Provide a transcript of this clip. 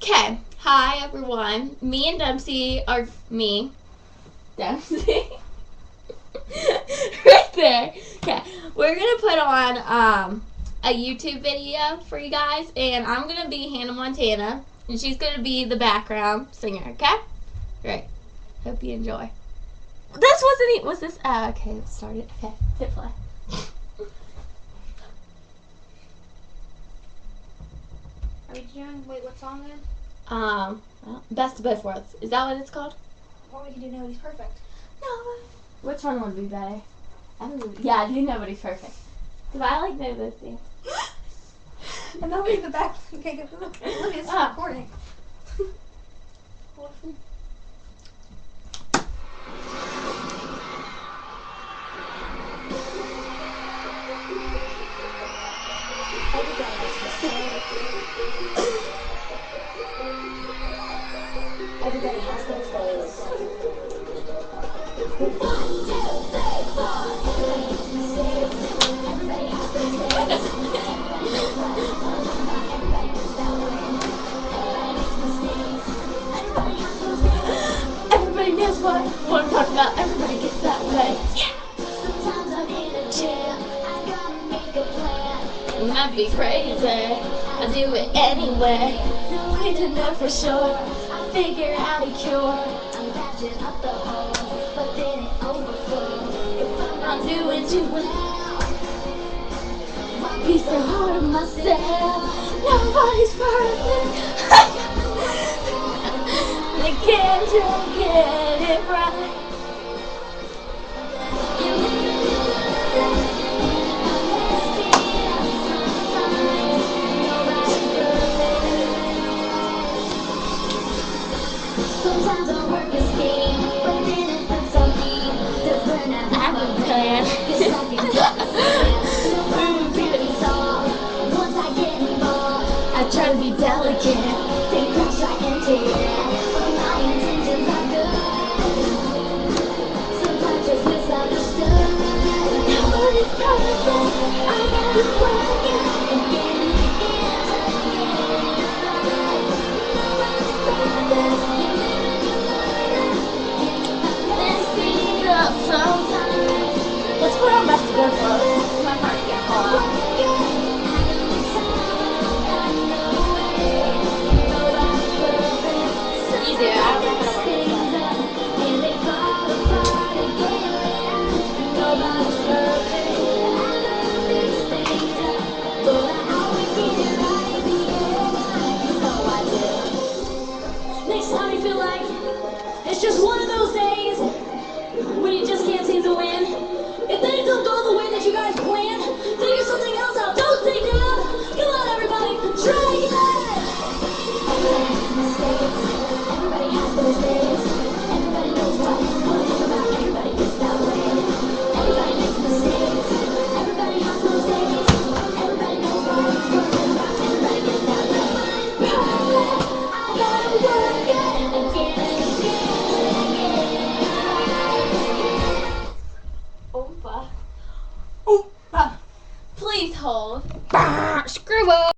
Okay, hi everyone. Me and Dempsey are Dempsey, right there. Okay, we're gonna put on a YouTube video for you guys, and I'm gonna be Hannah Montana, and she's gonna be the background singer. Okay, great. Hope you enjoy. This wasn't it. Was this? Okay, let's start it. Okay, hit play. Are we doing, wait, what song then? Well, Best of Both Worlds. Is that what it's called? Or we can do Nobody's Perfect. No. Which one would be better? Yeah, I do Nobody's Perfect. Because I like both those things. And they'll be in the back. Okay, look, it's recording. Everybody has those days. Everybody knows what I'm talking about. Everybody gets that way. Yeah. Sometimes I'm in a chair. I gotta make a plan. It might be crazy. I do it anyway. No way to know for sure. I figure out a cure. I'm patching up the hole, but then it overflows. If I'm I'm not doing too well. Be so hard on myself. Nobody's perfect. They can't just get it right. sometimes I work a scheme, but then it puts on me to burn out I have a plan. Cause I can get no really solved. Once I get involved, I try to be delicate. they crash right into it. But my intentions are good. Sometimes just misunderstood. Nobody's perfect. I gotta work it again and again till I get it right. Nobody's perfect. You live and you learn. Messing up sometimes. Let's put on Best of Both Worlds. My heart gets hot. Easy, I don't know how to work this. Next time you feel like it's just one